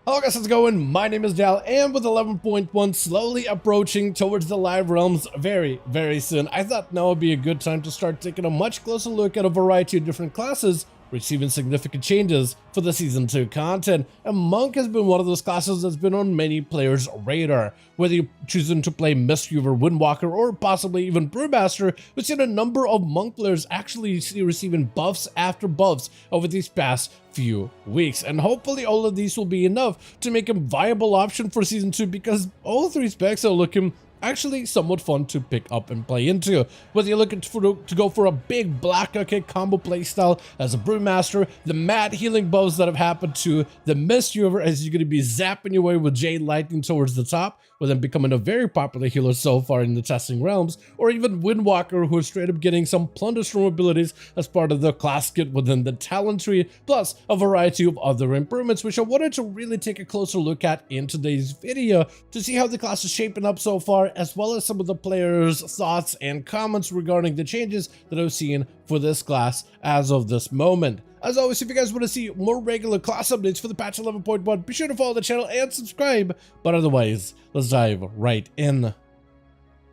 Hello guys, how's it going? My name is Dal, and with 11.1 slowly approaching towards the live realms very soon, I thought now would be a good time to start taking a much closer look at a variety of different classes receiving significant changes for the Season 2 content, and Monk has been one of those classes that's been on many players' radar. Whether you're choosing to play Mistweaver, Windwalker, or possibly even Brewmaster, we've seen a number of Monk players actually receiving buffs after buffs over these past few weeks, and hopefully all of these will be enough to make a viable option for Season 2, because all three specs are looking actually somewhat fun to pick up and play into. Whether you're looking to go for a big block kick combo playstyle as a Brewmaster, the mad healing buffs that have happened to the Mistweaver as you're going to be zapping your way with Jade Lightning towards the top, with him becoming a very popular healer so far in the testing realms, or even Windwalker, who is straight up getting some Plunderstorm abilities as part of the class kit within the talent tree, plus a variety of other improvements, which I wanted to really take a closer look at in today's video to see how the class is shaping up so far, as well as some of the players' thoughts and comments regarding the changes that I've seen for this class as of this moment. As always, if you guys want to see more regular class updates for the patch 11.1, be sure to follow the channel and subscribe. But otherwise, let's dive right in.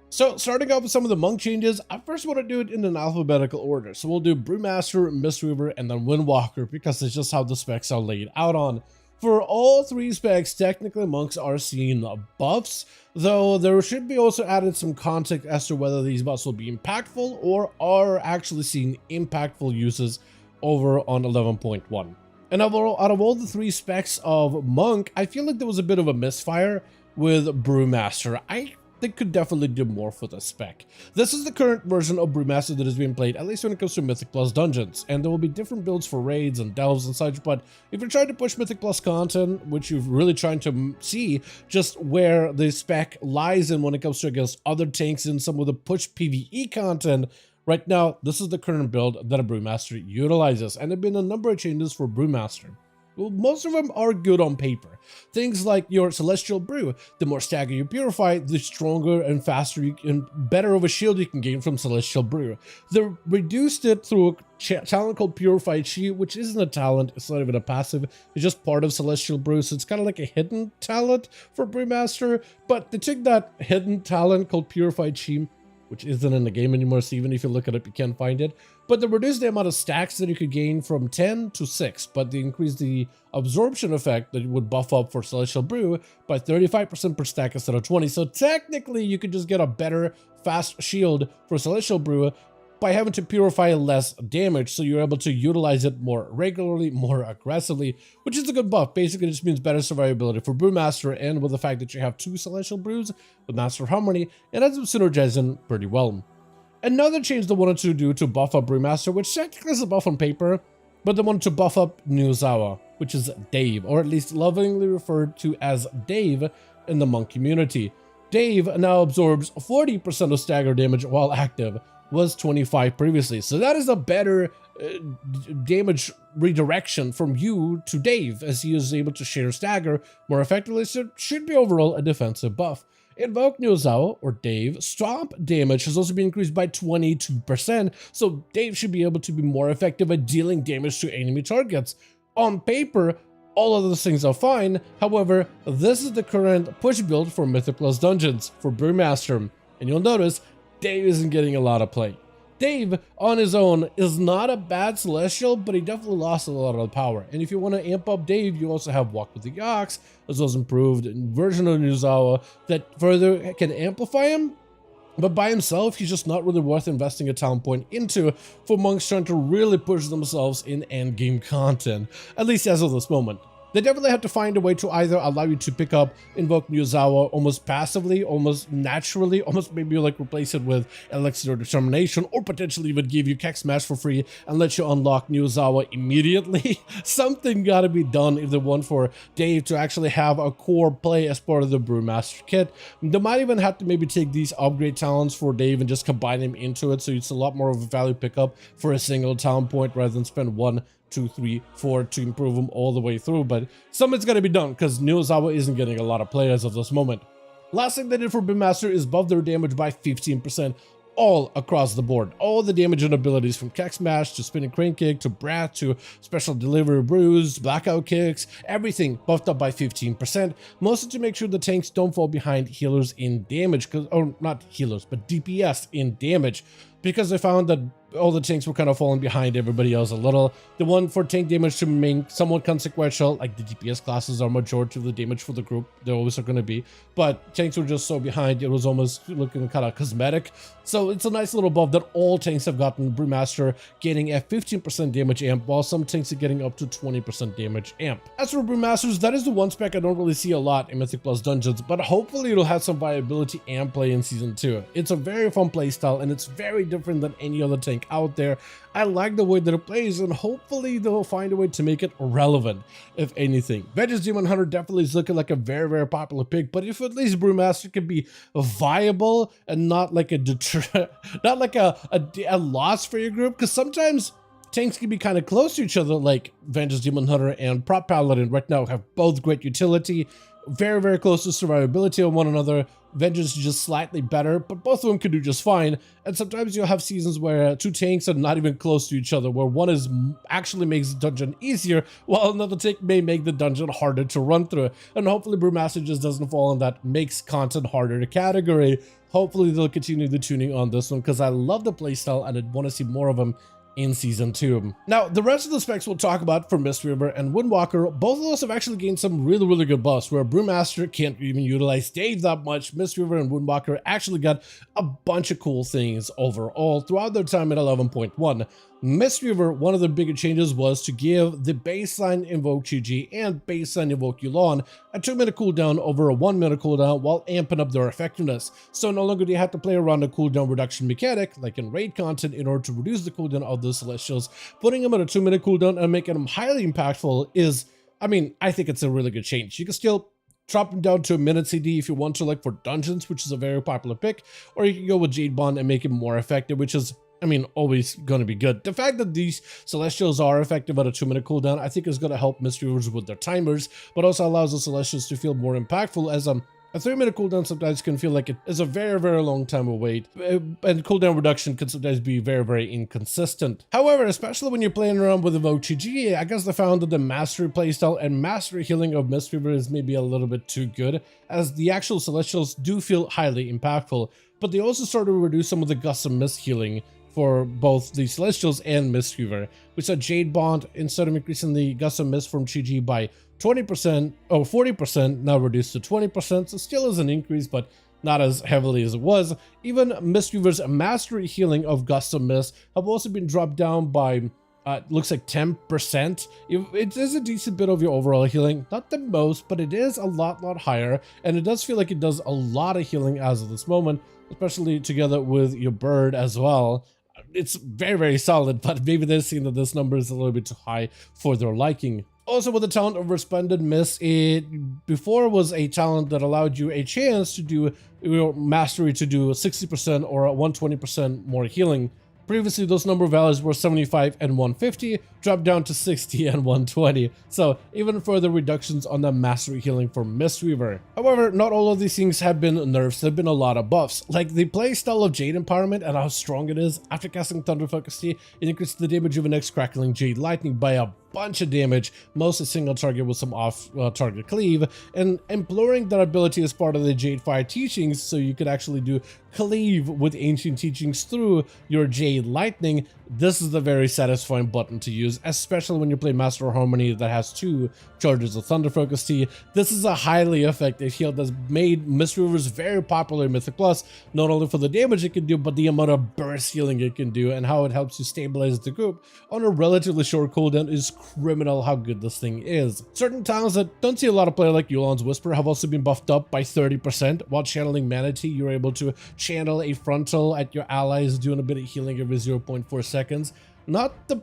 So, starting off with some of the Monk changes, I first want to do it in an alphabetical order. So we'll do Brewmaster, Mistweaver, and then Windwalker, because it's just how the specs are laid out on. For all three specs, technically Monks are seeing buffs, though there should be also added some context as to whether these buffs will be impactful or are actually seeing impactful uses over on 11.1. And out of all the three specs of Monk, I feel like there was a bit of a misfire with Brewmaster. I think could definitely do more for the spec. This is the current version of Brewmaster that is being played, at least when it comes to Mythic Plus dungeons, and there will be different builds for raids and delves and such, but if you're trying to push Mythic Plus content, which you're really trying to see just where the spec lies in when it comes to against other tanks and some of the push PvE content, right now, this is the current build that a Brewmaster utilizes, and there have been a number of changes for Brewmaster. Well, most of them are good on paper. Things like your Celestial Brew. The more stagger you purify, the stronger and faster and better of a shield you can gain from Celestial Brew. They reduced it through a talent called Purified Chi, which isn't a talent, it's not even a passive, it's just part of Celestial Brew, so it's kind of like a hidden talent for Brewmaster, but they took that hidden talent called Purified Chi, which isn't in the game anymore, so even if you look it up, you can't find it. But they reduced the amount of stacks that you could gain from 10 to 6, but they increased the absorption effect that it would buff up for Celestial Brew by 35% per stack instead of 20. So technically, you could just get a better fast shield for Celestial Brew by having to purify less damage, so you're able to utilize it more regularly, more aggressively, which is a good buff. Basically, it just means better survivability for Brewmaster, and with the fact that you have two Celestial Brews with Master of Harmony, it ends up synergizing pretty well. Another change they wanted to do to buff up Brewmaster, which technically is a buff on paper, but they wanted to buff up Nuzawa, which is Dave, or at least lovingly referred to as Dave in the Monk community. Dave now absorbs 40% of stagger damage while active, was 25 previously, so that is a better damage redirection from you to Dave, as he is able to share stagger more effectively, so it should be overall a defensive buff. Invoke Nuzawa, or Dave, stomp damage has also been increased by 22%, so Dave should be able to be more effective at dealing damage to enemy targets. On paper, all of those things are fine, however, this is the current push build for Mythic Plus dungeons for Brewmaster, and you'll notice Dave isn't getting a lot of play. Dave, on his own, is not a bad Celestial, but he definitely lost a lot of power. And if you want to amp up Dave, you also have Walk with the Ox, as well as improved version of Nuzawa that further can amplify him. But by himself, he's just not really worth investing a talent point into for monks trying to really push themselves in endgame content, at least as of this moment. They definitely have to find a way to either allow you to pick up Invoke Nuzawa almost passively, almost naturally, almost maybe like replace it with Elixir of Determination, or potentially even give you Keck Smash for free and let you unlock Nuzawa immediately. Something gotta be done if they want for Dave to actually have a core play as part of the Brewmaster kit. They might even have to maybe take these upgrade talents for Dave and just combine them into it, so it's a lot more of a value pickup for a single talent point rather than spend 1, 2, 3, 4 to improve them all the way through, but something's got to be done because Nuzawa isn't getting a lot of play as of this moment. Last thing they did for Brewmaster is buff their damage by 15%. all across the board. All the damage and abilities from Keck Smash to Spinning Crane Kick to Brat to Special Delivery Bruise, Blackout Kicks, everything buffed up by 15%, mostly to make sure the tanks don't fall behind healers in damage, or not healers, but DPS in damage, because I found that all the tanks were kind of falling behind everybody else a little. The one for tank damage to remain somewhat consequential, like the DPS classes are majority of the damage for the group, they always are going to be, but tanks were just so behind, it was almost looking kind of cosmetic. So it's a nice little buff that all tanks have gotten. Brewmaster getting a 15% damage amp, while some tanks are getting up to 20% damage amp. As for Brewmasters, that is the one spec I don't really see a lot in Mythic Plus Dungeons, but hopefully it'll have some viability and play in Season 2. It's a very fun playstyle, and it's very different than any other tank out there. I like the way that it plays, and hopefully they'll find a way to make it relevant, if anything. Vengeance Demon Hunter definitely is looking like a very, very popular pick, but if at least Brewmaster can be viable and not like a not like a loss for your group, because sometimes tanks can be kind of close to each other, like Vengeance Demon Hunter and Prop Paladin right now have both great utility, very, very close to survivability on one another. Vengeance is just slightly better, but both of them can do just fine. And sometimes you'll have seasons where two tanks are not even close to each other, where one is actually makes the dungeon easier, while another tank may make the dungeon harder to run through. And hopefully Brewmaster just doesn't fall in that makes content harder to category. Hopefully they'll continue the tuning on this one, because I love the playstyle and I want to see more of them in Season 2. Now, the rest of the specs we'll talk about for Mistweaver and Windwalker, both of those have actually gained some really, really good buffs, where Brewmaster can't even utilize Dave that much. Mistweaver and Windwalker actually got a bunch of cool things overall throughout their time at 11.1. Mistweaver, one of the bigger changes was to give the baseline Invoke Chi and baseline Invoke Yu'lon a 2-minute cooldown over a 1-minute cooldown, while amping up their effectiveness. So no longer do you have to play around a cooldown reduction mechanic like in raid content in order to reduce the cooldown of the Celestials. Putting them at a 2-minute cooldown and making them highly impactful is, I mean, I think it's a really good change. You can still drop them down to a minute CD if you want to, like for dungeons, which is a very popular pick, or you can go with Jade Bond and make it more effective, which is, I mean, always going to be good. The fact that these Celestials are effective at a 2-minute cooldown, I think is going to help Mistweavers with their timers, but also allows the Celestials to feel more impactful, as a 3-minute cooldown sometimes can feel like it is a very, very long time of wait, and cooldown reduction can sometimes be very, very inconsistent. However, especially when you're playing around with Evoke Chi, I guess they found that the Mastery playstyle and Mastery healing of Mistweaver is maybe a little bit too good, as the actual Celestials do feel highly impactful, but they also started to reduce some of the Gust of Mist healing for both the Celestials and Mistweaver. We saw Jade Bond, instead of increasing the Gust of Mist from Chi by 20% or 40%, now reduced to 20%, so still is an increase, but not as heavily as it was. Even Mistweaver's Mastery healing of Gust of Mist have also been dropped down by looks like 10%. It is a decent bit of your overall healing, not the most, but it is a lot higher, and it does feel like it does a lot of healing as of this moment, especially together with your bird as well. It's very, very solid, but maybe they're seeing that this number is a little bit too high for their liking. Also, with the talent of Resplendent Mist, it before was a talent that allowed you a chance to do your mastery to do 60% or 120% more healing. Previously, those number values were 75 and 150, dropped down to 60 and 120, so even further reductions on the mastery healing for Mistweaver. However, not all of these things have been nerfs, there have been a lot of buffs, like the playstyle of Jade Empowerment and how strong it is. After casting Thunder Focus Tea, it increases the damage of the next Crackling Jade Lightning by a bunch of damage, mostly single target with some off target cleave, and imploring that ability as part of the Jade Fire teachings, so you could actually do cleave with ancient teachings through your Jade Lightning. This is a very satisfying button to use, especially when you play Master of Harmony that has 2 charges of Thunder Focus Tea. This is a highly effective heal that's made Mistweavers very popular in Mythic Plus, not only for the damage it can do, but the amount of burst healing it can do, and how it helps you stabilize the group on a relatively short cooldown is criminal how good this thing is. Certain talents that don't see a lot of play, like Yu'lon's Whisper, have also been buffed up by 30%. While channeling Mana Tea, you're able to channel a frontal at your allies, doing a bit of healing every 0.4 seconds. Not the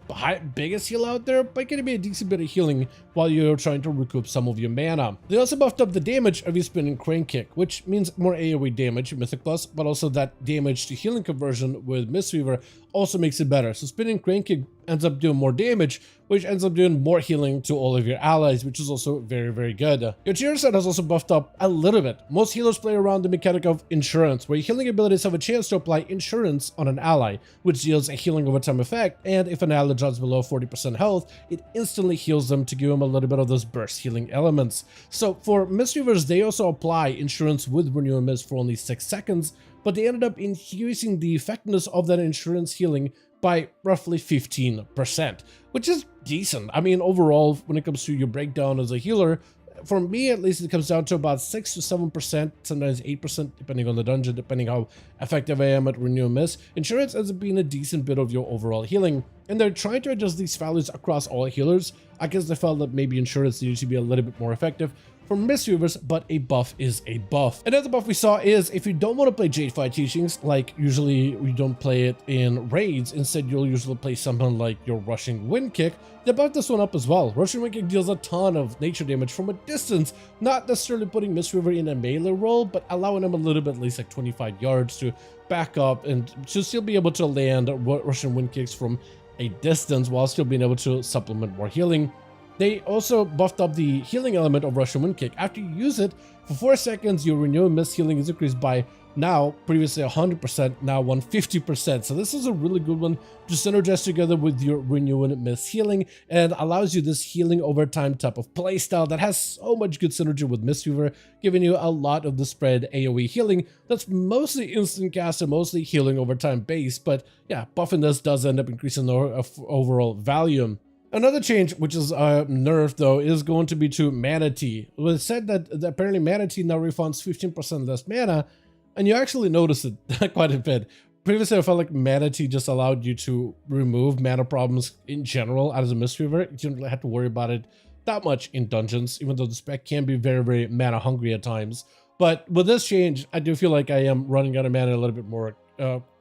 biggest heal out there, but going to be a decent bit of healing while you're trying to recoup some of your mana. They also buffed up the damage of your Spinning Crane Kick, which means more AoE damage in Mythic Plus, but also that damage to healing conversion with Mistweaver also makes it better. So spinning crane kick ends up doing more damage, which ends up doing more healing to all of your allies, which is also very, very good. Your cheer set has also buffed up a little bit. Most healers play around the mechanic of insurance, where your healing abilities have a chance to apply insurance on an ally, which deals a healing over time effect, and if an ally drops below 40% health, it instantly heals them to give them a little bit of those burst healing elements. So for Mistweavers, they also apply insurance with Renew and Mist for only 6 seconds, but they ended up increasing the effectiveness of that insurance healing by roughly 15%, which is decent. I mean, overall, when it comes to your breakdown as a healer, for me at least, it comes down to about 6 to 7%, sometimes 8%, depending on the dungeon, depending how effective I am at Renew and Miss. Insurance ends up being a decent bit of your overall healing, and they're trying to adjust these values across all healers. I guess they felt that maybe insurance needed to be a little bit more effective for Mistweavers, but a buff is a buff. Another buff we saw is if you don't want to play Jade Fight teachings, like usually we don't play it in raids, instead you'll usually play something like your Rushing Wind Kick, they buffed this one up as well. Rushing Wind Kick deals a ton of nature damage from a distance, not necessarily putting Mistweaver in a melee role, but allowing him a little bit, at least like 25 yards to back up and to still be able to land Rushing Wind Kicks from a distance while still being able to supplement more healing. They also buffed up the healing element of Rushing Wind Kick. After you use it, for 4 seconds, your Renew and Miss healing is increased by now, previously 100%, now 150%. So this is a really good one to synergize together with your Renew and Miss healing, and allows you this healing over time type of playstyle that has so much good synergy with Mistweaver, giving you a lot of the spread AoE healing that's mostly instant cast and mostly healing over time based. But yeah, buffing this does end up increasing the overall value. Another change, which is nerfed though, is going to be to Mana Tea. It was said that apparently Mana Tea now refunds 15% less mana, and you actually notice it quite a bit. Previously, I felt like Mana Tea just allowed you to remove mana problems in general as a Mistweaver. You didn't really have to worry about it that much in dungeons, even though the spec can be very, very mana hungry at times. But with this change, I do feel like I am running out of mana a little bit more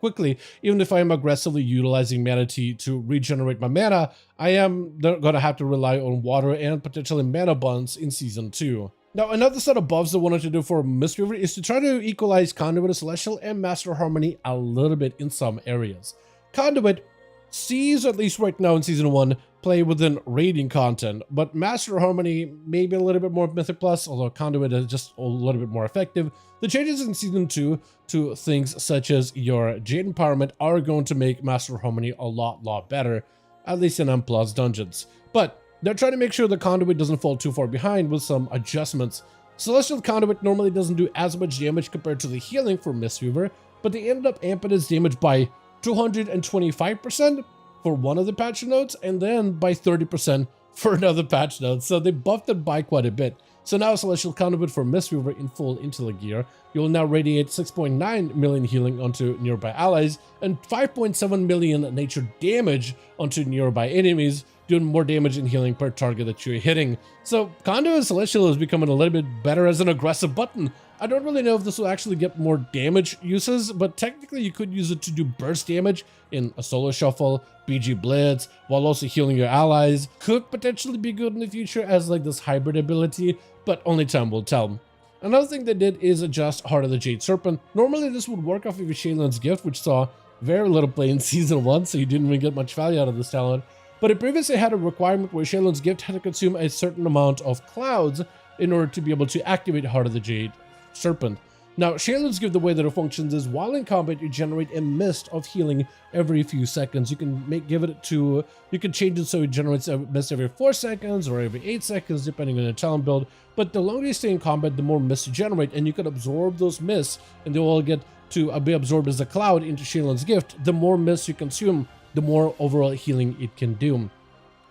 quickly. Even if I am aggressively utilizing Mana Tea to regenerate my mana, I am going to have to rely on water and potentially mana buns in Season 2. Now, another set of buffs I wanted to do for Mistweaver is to try to equalize Conduit, Celestial, and Master Harmony a little bit in some areas. Conduit sees, at least right now in Season 1, play within raiding content, but Master Harmony maybe a little bit more Mythic Plus, although Conduit is just a little bit more effective. The changes in Season 2 to things such as your Jade Empowerment are going to make Master Harmony a lot better, at least in M+ dungeons. But they're trying to make sure the Conduit doesn't fall too far behind with some adjustments. Celestial Conduit normally doesn't do as much damage compared to the healing for Mistweaver, but they ended up amping its damage by 225% for one of the patch notes, and then by 30% for another patch note. So they buffed it by quite a bit. So now Celestial Conduit for Mistweaver in full Intellect gear, you'll now radiate 6.9 million healing onto nearby allies and 5.7 million nature damage onto nearby enemies, doing more damage and healing per target that you're hitting. So Conduit Celestial is becoming a little bit better as an aggressive button. I don't really know if this will actually get more damage uses, but technically you could use it to do burst damage in a solo shuffle, BG Blitz, while also healing your allies. Could potentially be good in the future as like this hybrid ability, but only time will tell. Another thing they did is adjust Heart of the Jade Serpent. Normally this would work off of your Shaylin's Gift, which saw very little play in Season 1, so you didn't really get much value out of this talent. But it previously had a requirement where Shaylin's Gift had to consume a certain amount of clouds in order to be able to activate Heart of the Jade Serpent. Now, Shaylin's Gift, the way that it functions is while in combat, you generate a mist of healing every few seconds. You can you can change it so it generates a mist every 4 seconds or every 8 seconds, depending on your talent build. But the longer you stay in combat, the more mist you generate, and you can absorb those mists, and they will get to be absorbed as a cloud into Shaylin's Gift. The more mist you consume, the more overall healing it can do.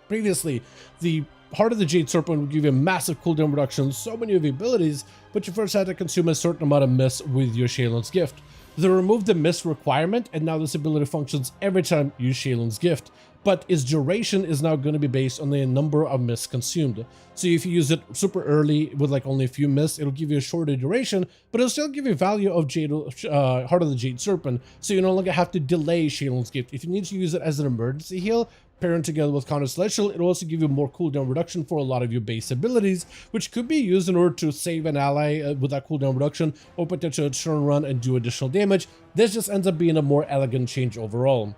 Previously, the Heart of the Jade Serpent would give you a massive cooldown reduction, so many of your abilities, but you first had to consume a certain amount of mist with your Shaylin's Gift. They removed the mist requirement, and now this ability functions every time you use Shaylin's Gift, but its duration is now going to be based on the number of mists consumed. So if you use it super early with like only a few mists, it'll give you a shorter duration, but it'll still give you value of Heart of the Jade Serpent, so you no longer have to delay Shaylin's Gift. If you need to use it as an emergency heal, pairing together with Counter Celestial, it'll also give you more cooldown reduction for a lot of your base abilities, which could be used in order to save an ally with that cooldown reduction, or potentially turn around and do additional damage. This just ends up being a more elegant change overall.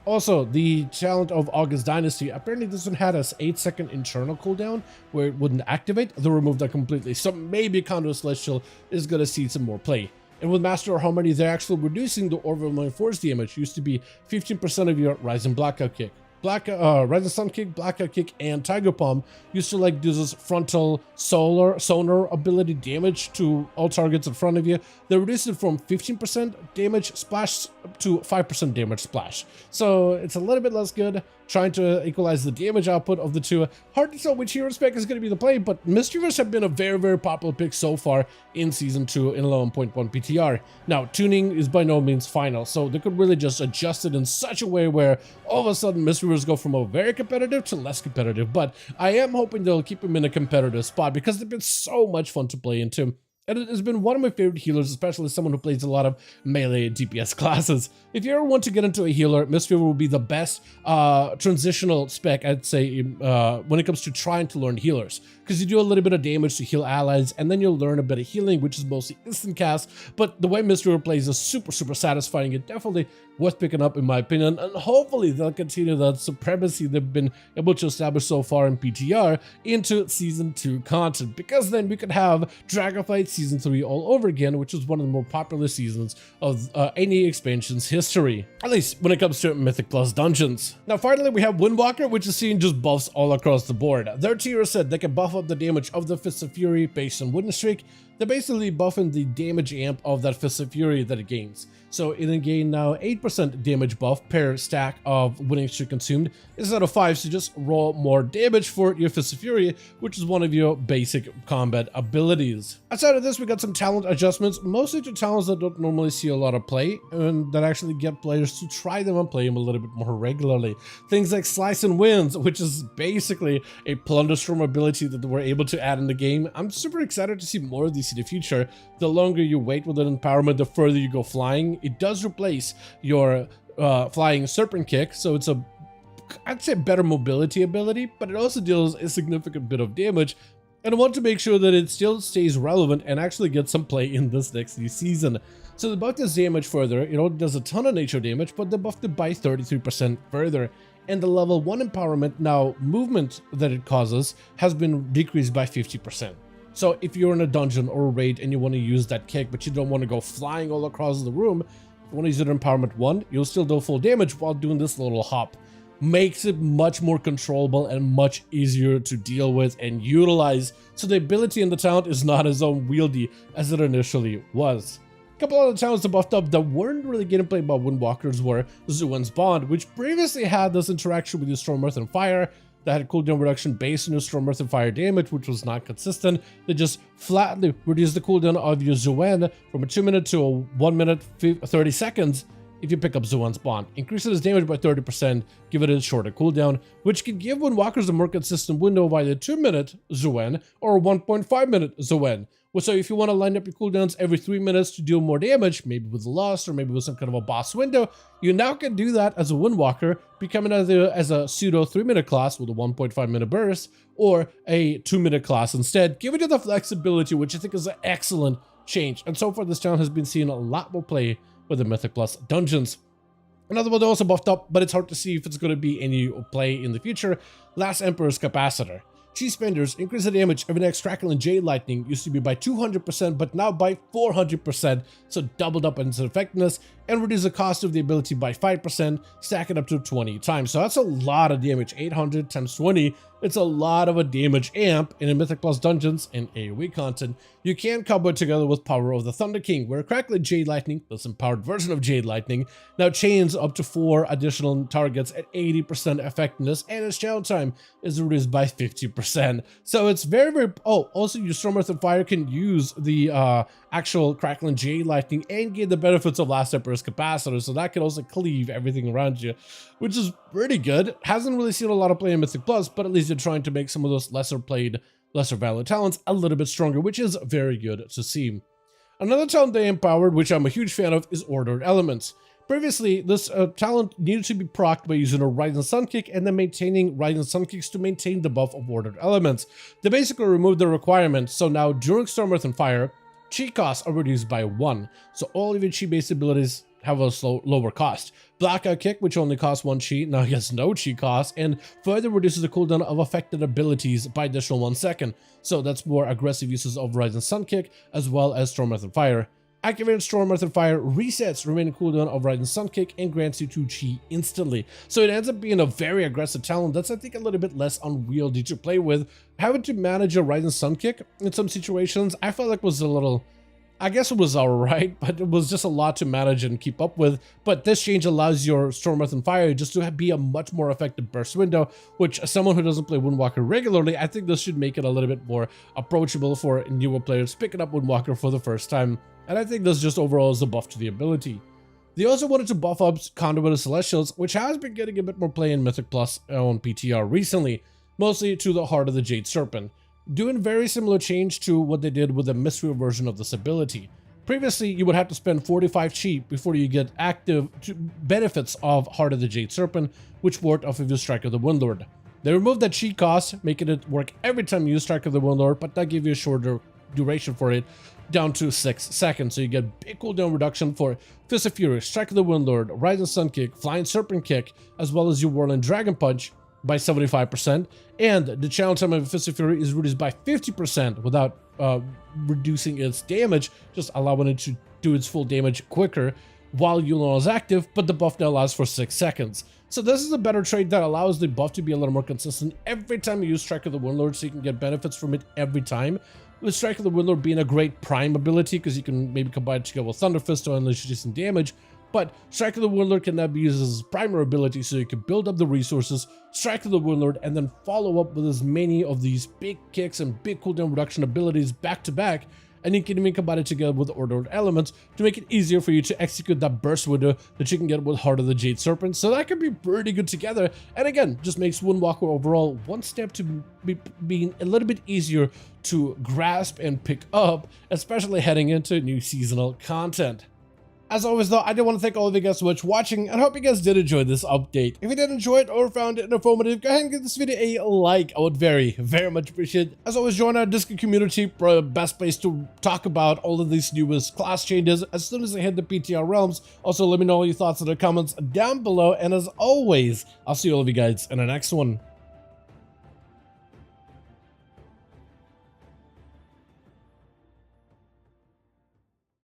Also, the talent of August Dynasty, apparently this one had a 8-second internal cooldown where it wouldn't activate. They removed that completely, so maybe Condo Celestial is gonna see some more play. And with Master of Harmony, they're actually reducing the Orbital Force damage. Used to be 15% of your Rising Blackout kick. Rising Sun Kick, Blackout Kick, and Tiger Palm used to like do this frontal sonar ability damage to all targets in front of you. They reduced it from 15% damage splash to 5% damage splash. So it's a little bit less good, trying to equalize the damage output of the two. Hard to tell which hero spec is going to be the play, but Mischievous have been a very, very popular pick so far in Season 2 in 11.1 PTR. Now, tuning is by no means final, so they could really just adjust it in such a way where all of a sudden Mischievous go from a very competitive to less competitive, but I am hoping they'll keep him in a competitive spot because they've been so much fun to play into. And it has been one of my favorite healers, especially someone who plays a lot of melee DPS classes. If you ever want to get into a healer, Mistweaver will be the best transitional spec, I'd say, when it comes to trying to learn healers. Because you do a little bit of damage to heal allies, and then you'll learn a bit of healing, which is mostly instant cast. But the way Mistweaver plays is super, super satisfying and definitely worth picking up in my opinion. And hopefully they'll continue that supremacy they've been able to establish so far in PTR into Season 2 content. Because then we could have Dragonflight Season 3 all over again, which is one of the more popular seasons of any expansion's history, at least when it comes to Mythic Plus dungeons. Now finally we have Windwalker, which is seeing just buffs all across the board. Their tier said they can buff up the damage of the Fist of Fury based on Wooden Streak. They're basically buffing the damage amp of that Fist of Fury that it gains. So it'll gain now 8% damage buff per stack of Winning Streak consumed instead of 5, so just roll more damage for your Fist of Fury, which is one of your basic combat abilities. Outside of this, we got some talent adjustments, mostly to talents that don't normally see a lot of play, and that actually get players to try them and play them a little bit more regularly. Things like Slice and Winds, which is basically a Plunderstorm ability that we're able to add in the game. I'm super excited to see more of these in the future. The longer you wait with an empowerment, the further you go flying. It does replace your flying Serpent Kick, so it's a, I'd say, better mobility ability, but it also deals a significant bit of damage, and I want to make sure that it still stays relevant and actually gets some play in this next season. So they buffed this damage further. It already does a ton of nature damage, but they buffed it by 33% further. And the level 1 empowerment, now movement that it causes, has been decreased by 50%. So if you're in a dungeon or a raid and you want to use that kick, but you don't want to go flying all across the room, if you want to use it in Empowerment 1, you'll still do full damage while doing this little hop. Makes it much more controllable and much easier to deal with and utilize, so the ability in the talent is not as unwieldy as it initially was. A couple other talents that buffed up that weren't really getting played by Windwalkers were Zuen's Bond, which previously had this interaction with your Storm, Earth, and Fire that had cooldown reduction based on your Storm, Earth, and Fire damage, which was not consistent. They just flatly reduced the cooldown of your Zuen from a 2 minute to a 1 minute 30 seconds if you pick up Zuen's Bond. Increases his damage by 30%, give it a shorter cooldown, which can give Windwalkers a more consistent window of either 2 minute Zuen or 1.5 minute Zuen. So if you want to line up your cooldowns every 3 minutes to deal more damage, maybe with Lost or maybe with some kind of a boss window, you now can do that as a Windwalker, becoming either as a pseudo 3-minute class with a 1.5 minute burst or a 2-minute class instead, giving you the flexibility, which I think is an excellent change. And so far this channel has been seeing a lot more play with the Mythic Plus dungeons. Another one that also buffed up, but it's hard to see if it's going to be any play in the future, Last Emperor's Capacitor. Cheese Spenders increase the damage of an next Crackle and Jade Lightning, used to be by 200%, but now by 400%, so doubled up in its effectiveness, and reduce the cost of the ability by 5%, stack it up to 20 times. So that's a lot of damage, 800 times 20. It's a lot of a damage amp in a Mythic Plus dungeons and AoE content. You can combo it together with Power of the Thunder King, where Crackling Jade Lightning, this empowered version of Jade Lightning, now chains up to 4 additional targets at 80% effectiveness, and its channel time is reduced by 50%. So it's very, very... Oh, also your Storm, Earth, and Fire can use the actual Crackling Jade Lightning and get the benefits of Last Emperor's Capacitor, so that can also cleave everything around you, which is pretty good. Hasn't really seen a lot of play in Mythic Plus, but at least they're trying to make some of those lesser played, lesser valued talents a little bit stronger, which is very good to see. Another talent they empowered, which I'm a huge fan of, is Ordered Elements. Previously, this talent needed to be procced by using a Rising Sun Kick and then maintaining Rising Sun Kicks to maintain the buff of Ordered Elements. They basically removed the requirement, so now during Storm, Earth, and Fire, chi costs are reduced by 1, so all of your chi based abilities have a lower cost. Blackout Kick, which only costs 1 chi, now gets no chi cost, and further reduces the cooldown of affected abilities by additional 1 second. So that's more aggressive uses of Rising Sun Kick, as well as Storm Earth and Fire. Activated Storm Earth and Fire resets remaining cooldown of Rising Sun Kick and grants you 2 chi instantly. So it ends up being a very aggressive talent that's, I think, a little bit less unwieldy to play with. Having to manage a Rising Sun Kick in some situations, I felt like was a little... I guess it was alright, but it was just a lot to manage and keep up with. But this change allows your Storm Earth and Fire just to be a much more effective burst window, which as someone who doesn't play Windwalker regularly, I think this should make it a little bit more approachable for newer players picking up Windwalker for the first time. And I think this just overall is a buff to the ability. They also wanted to buff up Conduit of Celestials, which has been getting a bit more play in Mythic Plus on PTR recently, mostly to the Heart of the Jade Serpent. Doing very similar change to what they did with the mystery version of this ability. Previously, you would have to spend 45 chi before you get active benefits of Heart of the Jade Serpent, which worked off of your Strike of the Windlord. They removed that chi cost, making it work every time you use Strike of the Windlord, but that gave you a shorter duration for it, down to 6 seconds. So you get big cooldown reduction for Fist of Fury, Strike of the Windlord, Rising Sun Kick, Flying Serpent Kick, as well as your Whirling Dragon Punch by 75%, and the challenge time of Fist of Fury is reduced by 50% without reducing its damage, just allowing it to do its full damage quicker while Yulon is active, but the buff now lasts for 6 seconds. So this is a better trait that allows the buff to be a little more consistent every time you use Strike of the Windlord, so you can get benefits from it every time. With Strike of the Windlord being a great prime ability, because you can maybe combine it together with Thunder Fist to unleash decent damage, but Strike of the Windlord can now be used as primary ability, so you can build up the resources, Strike of the Windlord, and then follow up with as many of these big kicks and big cooldown reduction abilities back to back, and you can even combine it together with ordered elements to make it easier for you to execute that burst window that you can get with Heart of the Jade Serpent. So that can be pretty good together, and again, just makes Windwalker overall one step to being a little bit easier to grasp and pick up, especially heading into new seasonal content. As always though, I do want to thank all of you guys so much for watching, and hope you guys did enjoy this update. If you did enjoy it or found it informative, go ahead and give this video a like. I would very much appreciate it. As always, join our Discord community, best place to talk about all of these newest class changes as soon as they hit the PTR realms. Also, let me know all your thoughts in the comments down below, and as always, I'll see all of you guys in the next one.